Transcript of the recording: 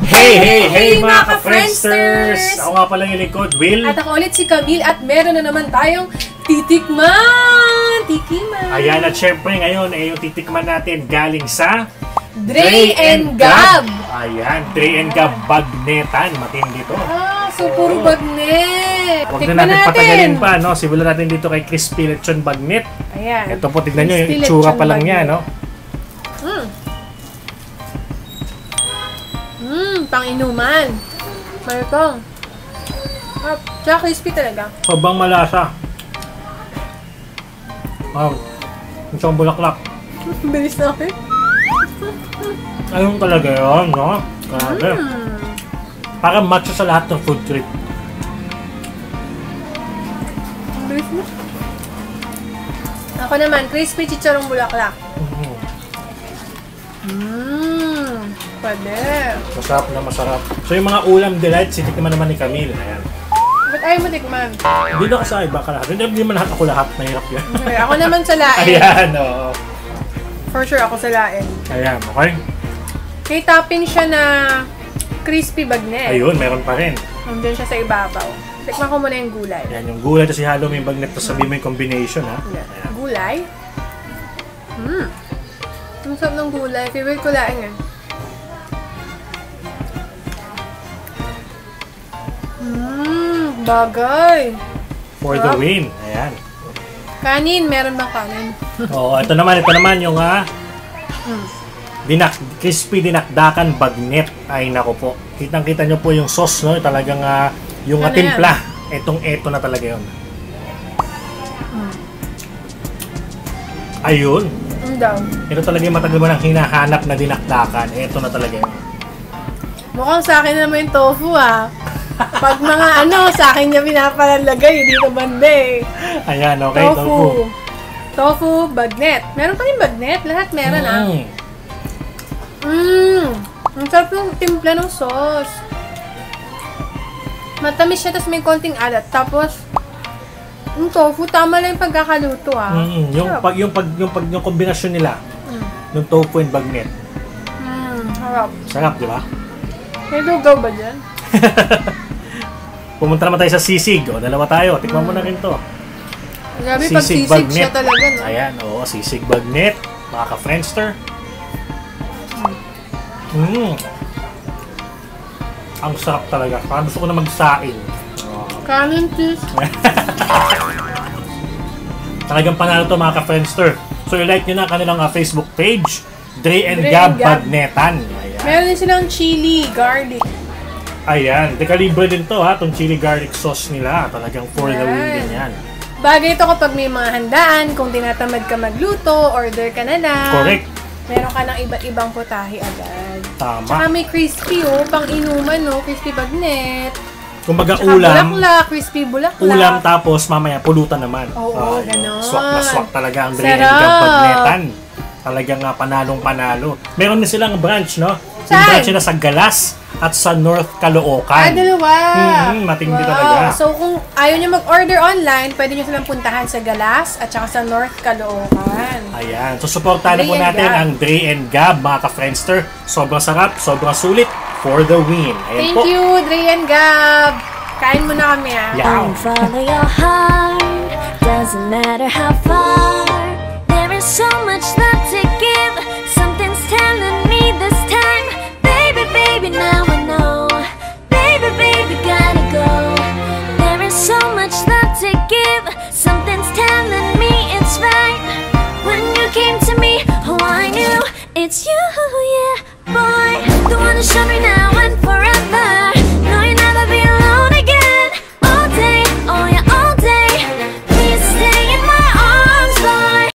Hey mga ka-Friendsters! Ako nga pala yung lingkod, Will. At ako ulit si Camille at meron na naman tayong titikman! Ayan, at syempre ngayon yung titikman natin galing sa Dre and Gab! Ayan, Dre and Gab bagnetan. Matindi to. So puro bagnet! Huwag na natin patagalin pa, no? Simulan natin dito kay Crispy Lechon Bagnet. Ayan. Ito po, tignan nyo, yung itsura pa lang niya, no? Pang-inuman. Maritong. Tsaka crispy talaga. Sobrang malasa. Wow. Yung bulaklak. Bilis na ako. Ayun talaga yun, no? Grabe. Parang matcha sa lahat ng food trip. Bilis mo. Ako naman, crispy chicharong bulaklak. Pwede. Masarap na masarap. So yung mga ulam delights, sitikman naman ni Camille. Ayan. Ba't ayaw mo tikman? Hindi na kasi iba ka lahat. Hindi man lahat ako lahat. Mahirap yan. Okay, ako naman sa lain. Ayan, oo. For sure, ako sa lain. Ayan, okay. Kay topping siya na crispy bagnet. Ayun, meron pa rin. Nandiyan siya sa ibabaw. Tikman ko muna yung gulay. Ayan, yung gulay tapos ihalo mo yung bagnet tapos sabihin mo yung combination, ha? Ayan. Gulay? Ang sarap ng gulay. Favorite ko laing eh. Bagay. For the win. Ayan. Kanin, meron bang kanin? Oo, ito naman yung crispy dinakdakan bagnet. Ay nako po. Kitang-kita nyo po yung sauce, no? Talagang yung timpla. Eto na talaga yun. Ayun. Daw. Ito talaga yung matagal mo nang hinahanap na dinakdakan. Eto na talaga yun. Mukhang sa akin naman yung tofu Pag mga sa akin niya pinapalalagay, dito banda eh. Ayan, okay, tofu. Tofu, bagnet. Meron pa rin bagnet? Lahat meron Ang sarap ng timpla ng sauce. Matamis siya, tapos may konting alat. Tapos, yung tofu, tama lang yung pagkakaluto Yung kombinasyon nila. Yung tofu and bagnet. Sarap. Sarap, di ba? May lugaw ba dyan? Pumunta naman tayo sa sisig. O, dalawa tayo. Tikman mo na rin to. Grabe, pag sisig siya talaga, no? Ayan, oo, sisig bagnet. Mga ka-Friendster. Ang sarap talaga. Parang gusto ko na magsaing. Kanin cheese. Talagang panalo to mga ka-Friendster. So, i-like nyo na kanilang Facebook page. Dre and Gab Bagnetan. Ayan. Meron din silang chili, garlic. Ayan, dekalibre din to itong chili garlic sauce nila. Talagang for the win din yan. Bagay ito kapag may mga handaan, kung tinatamad ka magluto, order ka na lang. Correct. Meron ka ng iba't ibang putahe agad. Tama. Tsaka may crispy pang inuman crispy bagnet. Kumbaga tsaka ulam. Bulaklak, crispy bulaklak. Ulam tapos mamaya pulutan naman. Oo, gano'n. Swak na swak talaga ang Dre and Gab Bagnetan. Talagang panalong-panalo. Meron din silang branch, no? Yung branch nila sa Galas at sa North Caloocan. Dalawa! Matindi talaga. So, kung ayaw nyo mag-order online, pwede nyo silang puntahan sa Galas at saka sa North Caloocan. Ayan. So, supportahan po natin ang Dre and Gab, mga ka-Friendster. Sobrang sarap, sobrang sulit for the win. Ayan Thank you, Dre and Gab! Kain muna kami, Follow your heart, doesn't matter how far. There is so much love to give. Something's telling me this time. Baby, now I know. Baby, gotta go. There is so much love to give. Something's telling me it's right. When you came to me, oh, I knew it's you, yeah. Boy, the one that showed me now.